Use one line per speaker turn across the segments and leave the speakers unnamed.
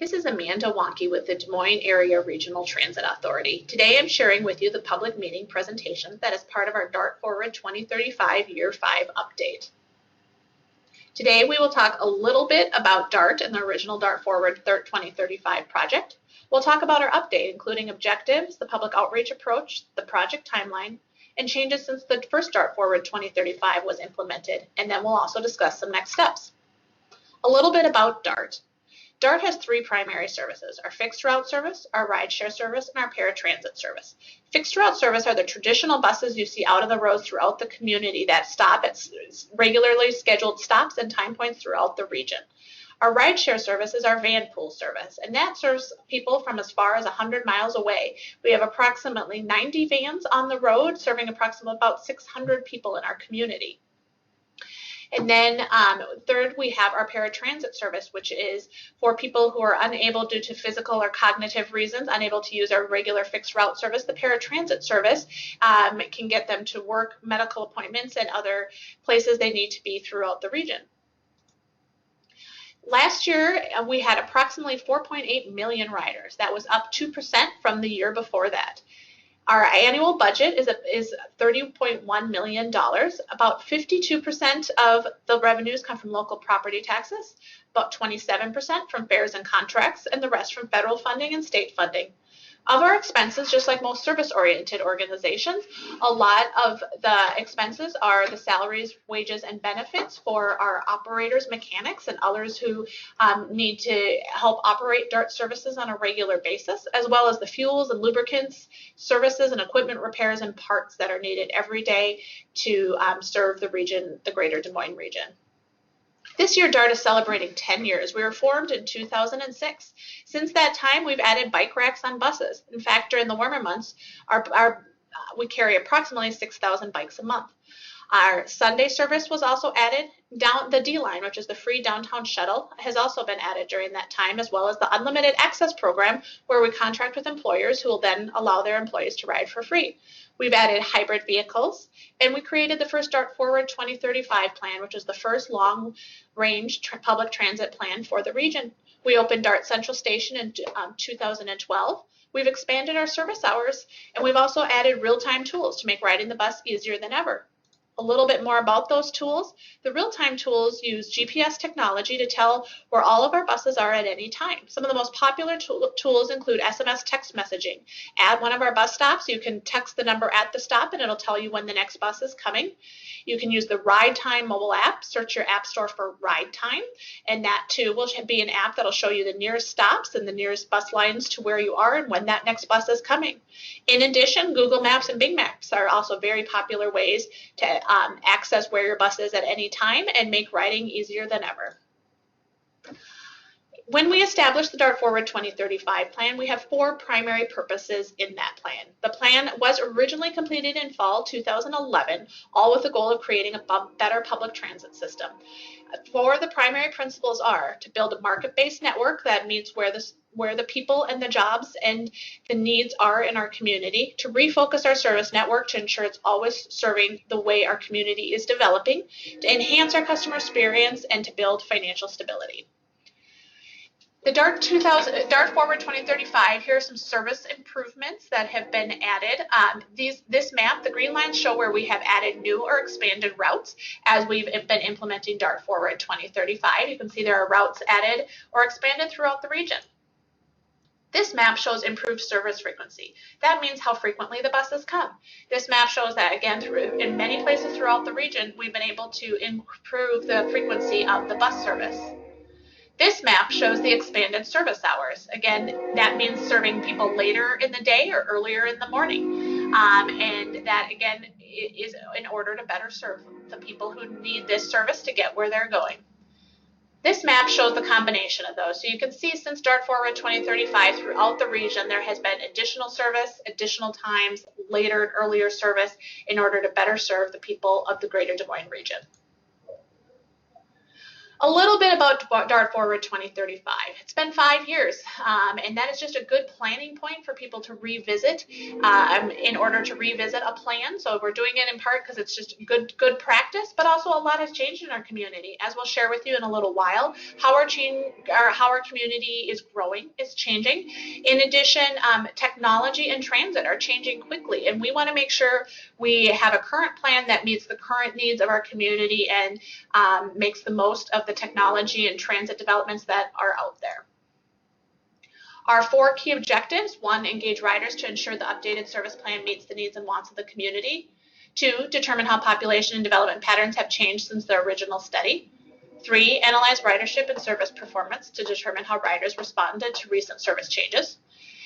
This is Amanda Wonke with the Des Moines Area Regional Transit Authority. Today I'm sharing with you the public meeting presentation that is part of our Dart Forward 2035 Year 5 update. Today we will talk a little bit about DART and the original Dart Forward 2035 project. We'll talk about our update, including objectives, the public outreach approach, the project timeline, and changes since the first Dart Forward 2035 was implemented, and then we'll also discuss some next steps. A little bit about DART. DART has three primary services: our fixed route service, our rideshare service, and our paratransit service. Fixed route service are the traditional buses you see out on the roads throughout the community that stop at regularly scheduled stops and time points throughout the region. Our rideshare service is our van pool service, and that serves people from as far as 100 miles away. We have approximately 90 vans on the road serving approximately about 600 people in our community. And then third, we have our paratransit service, which is for people who are unable due to physical or cognitive reasons, unable to use our regular fixed route service. The paratransit service can get them to work, medical appointments, and other places they need to be throughout the region. Last year, we had approximately 4.8 million riders. That was up 2% from the year before that. Our annual budget is $30.1 million. About 52% of the revenues come from local property taxes, about 27% from fares and contracts, and the rest from federal funding and state funding. Of our expenses, just like most service-oriented organizations, a lot of the expenses are the salaries, wages, and benefits for our operators, mechanics, and others who need to help operate DART services on a regular basis, as well as the fuels and lubricants, services and equipment repairs and parts that are needed every day to serve the region, the greater Des Moines region. This year, DART is celebrating 10 years. We were formed in 2006. Since that time, we've added bike racks on buses. In fact, during the warmer months, we carry approximately 6,000 bikes a month. Our Sunday service was also added. The D-Line, which is the free downtown shuttle, has also been added during that time, as well as the Unlimited Access program, where we contract with employers who will then allow their employees to ride for free. We've added hybrid vehicles, and we created the first Dart Forward 2035 plan, which is the first long-range public transit plan for the region. We opened Dart Central Station in 2012. We've expanded our service hours, and we've also added real-time tools to make riding the bus easier than ever. A little bit more about those tools. The real-time tools use GPS technology to tell where all of our buses are at any time. Some of the most popular tools include SMS text messaging. At one of our bus stops, you can text the number at the stop and it'll tell you when the next bus is coming. You can use the Ride Time mobile app, search your app store for Ride Time, and that too will be an app that'll show you the nearest stops and the nearest bus lines to where you are and when that next bus is coming. In addition, Google Maps and Bing Maps are also very popular ways to access where your bus is at any time and make riding easier than ever. When we established the Dart Forward 2035 plan, we have four primary purposes in that plan. The plan was originally completed in fall 2011, all with the goal of creating a better public transit system. Four of the primary principles are to build a market-based network that meets where the people and the jobs and the needs are in our community, to refocus our service network to ensure it's always serving the way our community is developing, to enhance our customer experience, and to build financial stability. The Dart Forward 2035, here are some service improvements that have been added. This map, the green lines show where we have added new or expanded routes as we've been implementing Dart Forward 2035. You can see there are routes added or expanded throughout the region. This map shows improved service frequency. That means how frequently the buses come. This map shows that, again, in many places throughout the region, we've been able to improve the frequency of the bus service. This map shows the expanded service hours. Again, that means serving people later in the day or earlier in the morning. And that, again, is in order to better serve the people who need this service to get where they're going. This map shows the combination of those. So you can see since Dart Forward 2035 throughout the region, there has been additional service, additional times, later and earlier service in order to better serve the people of the greater Des Moines region. A little bit about Dart Forward 2035. It's been 5 years, and that is just a good planning point for people to revisit in order to revisit a plan. So we're doing it in part because it's just good practice, but also a lot has changed in our community. As we'll share with you in a little while, how our community is growing, is changing. In addition, technology and transit are changing quickly, and we want to make sure we have a current plan that meets the current needs of our community and makes the most of the technology and transit developments that are out there. Our 4 key objectives: 1, engage riders to ensure the updated service plan meets the needs and wants of the community. 2, determine how population and development patterns have changed since the original study. 3, analyze ridership and service performance to determine how riders responded to recent service changes.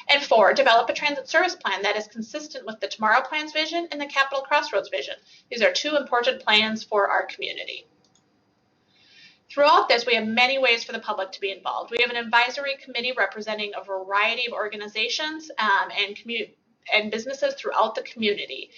And 4, develop a transit service plan that is consistent with the Tomorrow Plan's vision and the Capital Crossroads vision. These are 2 important plans for our community. Throughout this, we have many ways for the public to be involved. We have an advisory committee representing a variety of organizations and businesses throughout the community.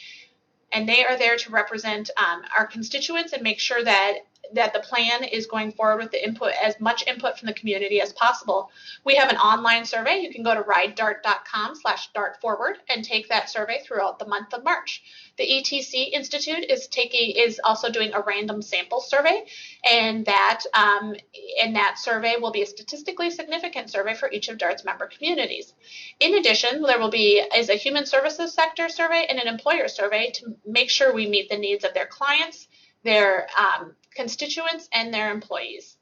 And they are there to represent our constituents and make sure that the plan is going forward with the input, as much input from the community as possible. We have an online survey. You can go to ridedart.com/dartforward and take that survey throughout the month of March. The ETC Institute is also doing a random sample survey, and that survey will be a statistically significant survey for each of DART's member communities. In addition, there will be a human services sector survey and an employer survey to make sure we meet the needs of their clients, their constituents, and their employees.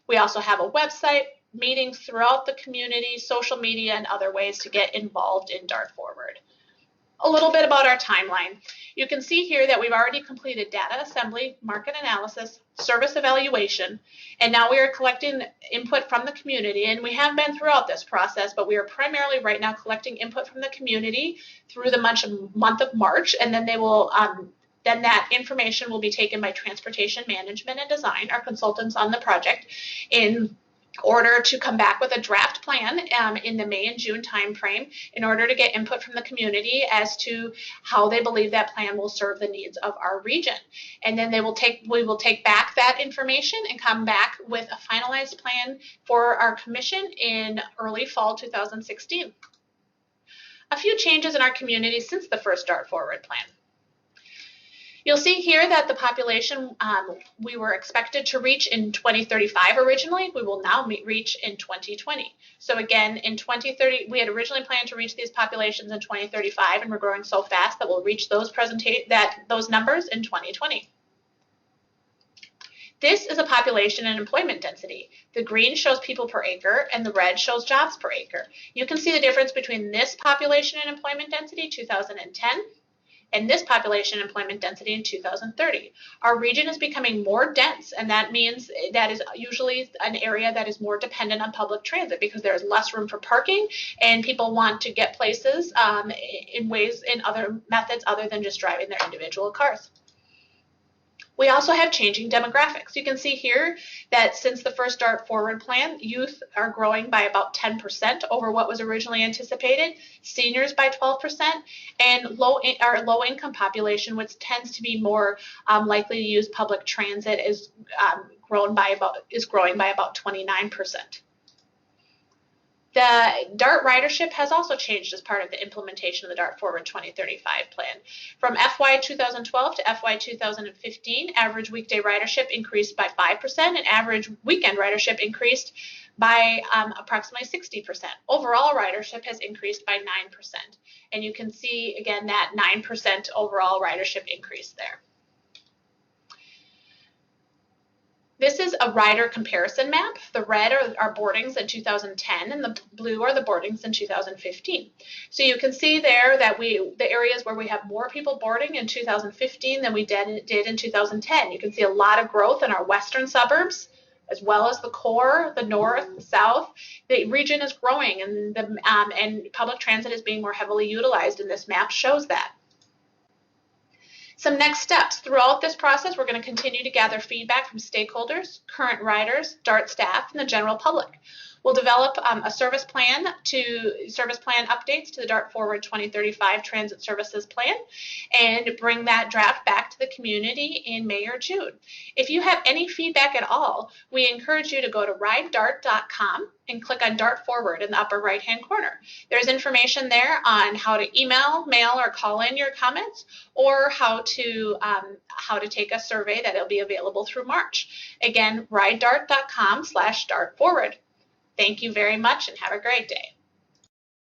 We also have a website, meetings throughout the community, social media, and other ways to get involved in Dart Forward. A little bit about our timeline. You can see here that we've already completed data assembly, market analysis, service evaluation, and now we are collecting input from the community, and we have been throughout this process, but we are primarily right now collecting input from the community through the month of March, and then they will then that information will be taken by Transportation Management and Design, our consultants on the project, in order to come back with a draft plan in the May and June timeframe in order to get input from the community as to how they believe that plan will serve the needs of our region. And then we will take back that information and come back with a finalized plan for our commission in early fall 2016. A few changes in our community since the first Dart Forward plan. You'll see here that the population we were expected to reach in 2035 originally, we will now reach in 2020. So again, in 2030, we had originally planned to reach these populations in 2035, and we're growing so fast that we'll reach those numbers in 2020. This is a population and employment density. The green shows people per acre, and the red shows jobs per acre. You can see the difference between this population and employment density, 2010, and this population employment density in 2030. Our region is becoming more dense, and that means that is usually an area that is more dependent on public transit because there's less room for parking, and people want to get places in other methods other than just driving their individual cars. We also have changing demographics. You can see here that since the first Dart Forward plan, youth are growing by about 10% over what was originally anticipated, seniors by 12%, and our low-income population, which tends to be more likely to use public transit, is growing by about 29%. The DART ridership has also changed as part of the implementation of the Dart Forward 2035 plan. From FY 2012 to FY 2015, average weekday ridership increased by 5%, and average weekend ridership increased by approximately 60%. Overall ridership has increased by 9%. And you can see, again, that 9% overall ridership increase there. This is a rider comparison map. The red are boardings in 2010, and the blue are the boardings in 2015. So you can see there that the areas where we have more people boarding in 2015 than we did in 2010. You can see a lot of growth in our western suburbs, as well as the core, the north, the south. The region is growing, and public transit is being more heavily utilized, and this map shows that. Some next steps. Throughout this process, we're going to continue to gather feedback from stakeholders, current riders, DART staff, and the general public. We'll develop a service plan updates to the Dart Forward 2035 Transit Services Plan and bring that draft back to the community in May or June. If you have any feedback at all, we encourage you to go to ridedart.com and click on Dart Forward in the upper right-hand corner. There's information there on how to email, mail, or call in your comments, or how to take a survey that'll be available through March. Again, ridedart.com/dartforward. Thank you very much and have a great day.